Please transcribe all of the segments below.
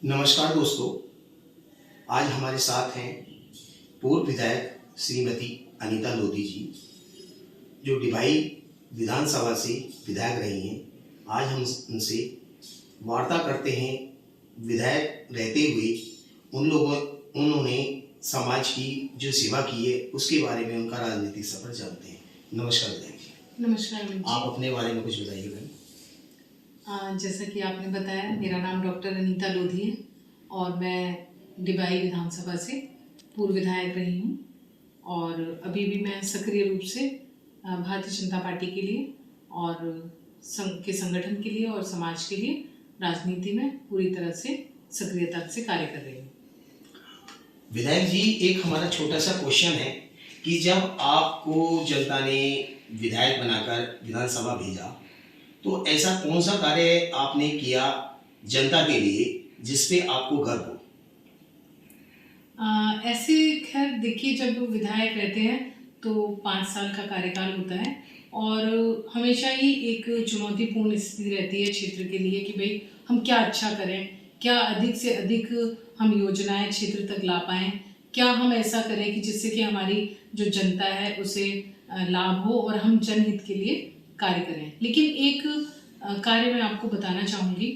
नमस्कार दोस्तों, आज हमारे साथ हैं पूर्व विधायक श्रीमती अनीता लोधी जी, जो डिभाई विधानसभा से विधायक रही हैं। आज हम उनसे वार्ता करते हैं। विधायक रहते हुए उन्होंने समाज की जो सेवा की है उसके बारे में उनका राजनीतिक सफर जानते हैं। नमस्कार विधायक जी। नमस्कार अमित जी। आप अपने बारे में कुछ बताइए। जैसा कि आपने बताया, मेरा नाम डॉक्टर अनीता लोधी है और मैं डिबाई विधानसभा से पूर्व विधायक रही हूँ और अभी भी मैं सक्रिय रूप से भारतीय जनता पार्टी के लिए और संगठन के लिए और समाज के लिए राजनीति में पूरी तरह से सक्रियता से कार्य कर रही हूँ। विधायक जी, एक हमारा छोटा सा क्वेश्चन है कि जब आपको जनता ने विधायक बनाकर विधानसभा भेजा तो ऐसा कौन सा कार्य आपने किया जनता के लिए जिसपे आपको गर्व हो? ऐसे खैर देखिए, जब विधायक रहते हैं तो 5 साल का कार्यकाल होता है और हमेशा ही एक चुनौतीपूर्ण स्थिति रहती है क्षेत्र के लिए कि भाई हम क्या अच्छा करें, क्या अधिक से अधिक हम योजनाएं क्षेत्र तक ला पाएँ, क्या हम ऐसा करें कि जिससे कि हमारी जो जनता है उसे लाभ हो और हम जनहित के लिए कार्य करें। लेकिन एक कार्य मैं आपको बताना चाहूँगी।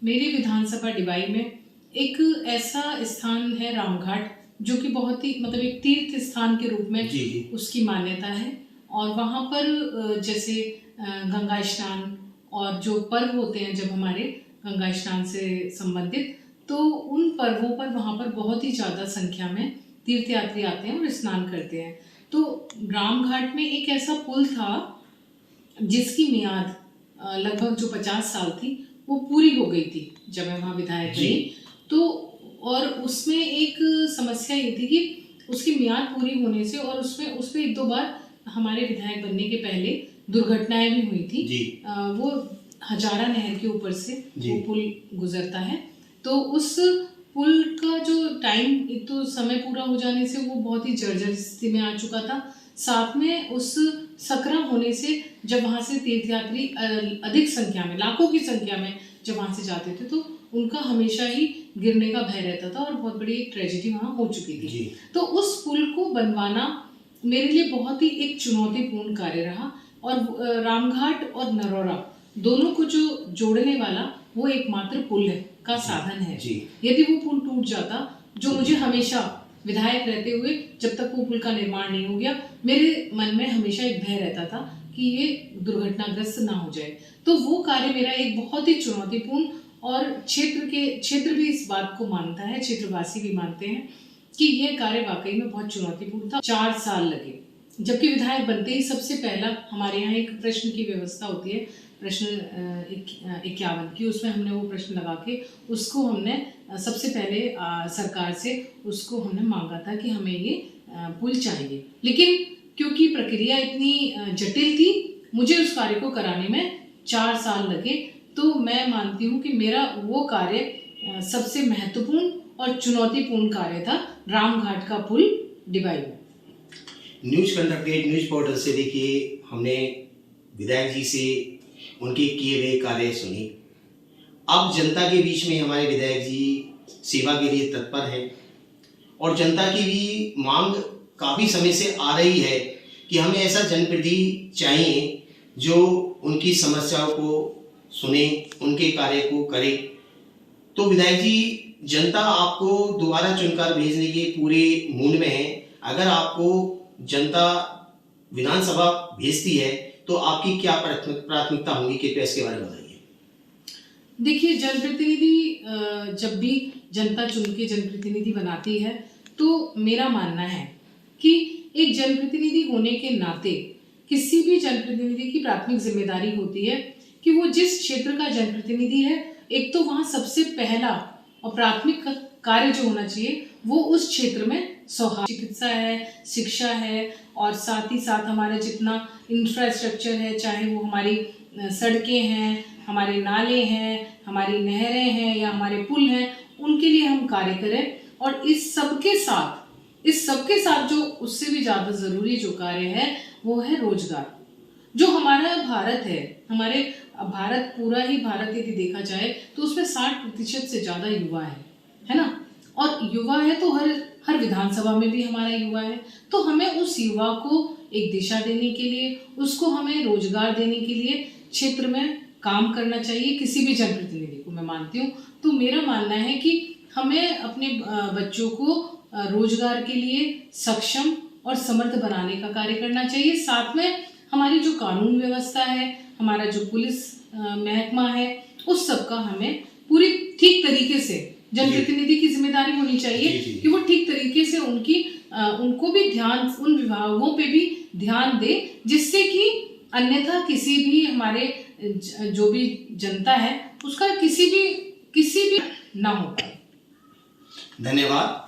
मेरी विधानसभा डिबाई में एक ऐसा स्थान है रामघाट, जो कि बहुत ही एक तीर्थ स्थान के रूप में जी। उसकी मान्यता है और वहाँ पर जैसे गंगा स्नान और जो पर्व होते हैं जब हमारे गंगा स्नान से संबंधित, तो उन पर्वों पर वहाँ पर बहुत ही ज़्यादा संख्या में तीर्थयात्री आते हैं और स्नान करते हैं। तो रामघाट में एक ऐसा पुल था जिसकी मियाद लगभग जो 50 साल थी वो पूरी हो गई थी जब मैं वहाँ विधायक रही। तो और उसमें एक समस्या ये थी कि उसकी मियाद पूरी होने से और उस पर 1-2 बार हमारे विधायक बनने के पहले दुर्घटनाएं भी हुई थी। वो हजारा नहर के ऊपर से वो पुल गुजरता है, तो उस पुल का जो टाइम, एक तो समय पूरा हो जाने से वो बहुत ही जर्जर स्थिति में आ चुका था, साथ में उस सकरा होने से जब वहाँ से तीर्थयात्री अधिक संख्या में, लाखों की संख्या में जब वहाँ से जाते थे तो उनका हमेशा ही गिरने का भय रहता था और बहुत बड़ी एक ट्रेजेडी वहाँ हो चुकी थी। तो उस पुल को बनवाना मेरे लिए बहुत ही एक चुनौतीपूर्ण कार्य रहा और रामघाट और नरौरा दोनों को जो जोड़ने वाला वो एकमात्र पुल का साधन है। यदि वो पुल टूट जाता, जो मुझे हमेशा विधायक रहते हुए जब तक वो पुल का निर्माण नहीं हो गया, मेरे मन में हमेशा एक भय रहता था कि ये दुर्घटनाग्रस्त ना हो जाए। तो वो कार्य मेरा एक बहुत ही चुनौतीपूर्ण, और क्षेत्र भी इस बात को मानता है, क्षेत्रवासी भी मानते हैं कि ये कार्य वाकई में बहुत चुनौतीपूर्ण था। 4 साल लगे, जबकि विधायक बनते ही सबसे पहला हमारे यहाँ एक प्रश्न की व्यवस्था होती है, प्रश्न 51 की, उसमें हमने वो प्रश्न लगा के उसको हमने सबसे पहले सरकार से उसको हमने मांगा था कि हमें ये पुल चाहिए। लेकिन क्योंकि प्रक्रिया इतनी जटिल थी, मुझे उस कार्य को कराने में 4 साल लगे। तो मैं मानती हूँ कि मेरा वो कार्य सबसे महत्वपूर्ण और चुनौतीपूर्ण कार्य था, रामघाट का पुल डिबाई में। न्यूज कंडक्टेड न्यूज पोर्टल से देखिए, हमने विधायक जी से उनके किए गए कार्य सुने। अब जनता के बीच में हमारे विधायक जी सेवा के लिए तत्पर हैं और जनता की भी मांग काफ़ी समय से आ रही है कि हमें ऐसा जनप्रतिनिधि चाहिए जो उनकी समस्याओं को सुने, उनके कार्य को करे। तो विधायक जी, जनता आपको दोबारा चुनकर भेजने के पूरे मूड में है। अगर आपको जनता विधानसभा भेजती है तो आपकी क्या प्राथमिकता होगी, कृपया इसके बारे में बताइए। देखिए, जनप्रतिनिधि जब भी जनता चुन के जनप्रतिनिधि बनाती है तो मेरा मानना है कि एक जनप्रतिनिधि होने के नाते किसी भी जनप्रतिनिधि की प्राथमिक जिम्मेदारी होती है कि वो जिस क्षेत्र का जनप्रतिनिधि है, एक तो वहाँ सबसे पहला और प्राथमिक कार्य जो होना चाहिए वो उस क्षेत्र में चिकित्सा है, शिक्षा है, और साथ ही साथ हमारे जितना इंफ्रास्ट्रक्चर है, चाहे वो हमारी सड़कें हैं, हमारे नाले हैं, हमारी नहरें हैं या हमारे पुल हैं, उनके लिए हम कार्य करें। और इस सबके साथ जो उससे भी ज़्यादा ज़रूरी जो कार्य है वो है रोजगार। जो हमारा भारत है, हमारे भारत, पूरा ही भारत यदि देखा जाए तो उसमें 60% से ज़्यादा युवा है। है ना। और युवा है तो हर विधानसभा में भी हमारा युवा है, तो हमें उस युवा को एक दिशा देने के लिए, उसको हमें रोजगार देने के लिए क्षेत्र में काम करना चाहिए, किसी भी जनप्रतिनिधि को मैं मानती हूँ। तो मेरा मानना है कि हमें अपने बच्चों को रोजगार के लिए सक्षम और समर्थ बनाने का कार्य करना चाहिए। साथ में हमारी जो कानून व्यवस्था है, हमारा जो पुलिस महकमा है, उस सब का हमें पूरी ठीक तरीके से, जनप्रतिनिधि की जिम्मेदारी होनी चाहिए कि वो ठीक तरीके से उनको भी ध्यान, उन विभागों पे भी ध्यान दे, जिससे कि अन्यथा किसी भी हमारे जो भी जनता है उसका किसी भी ना हो पाए। धन्यवाद।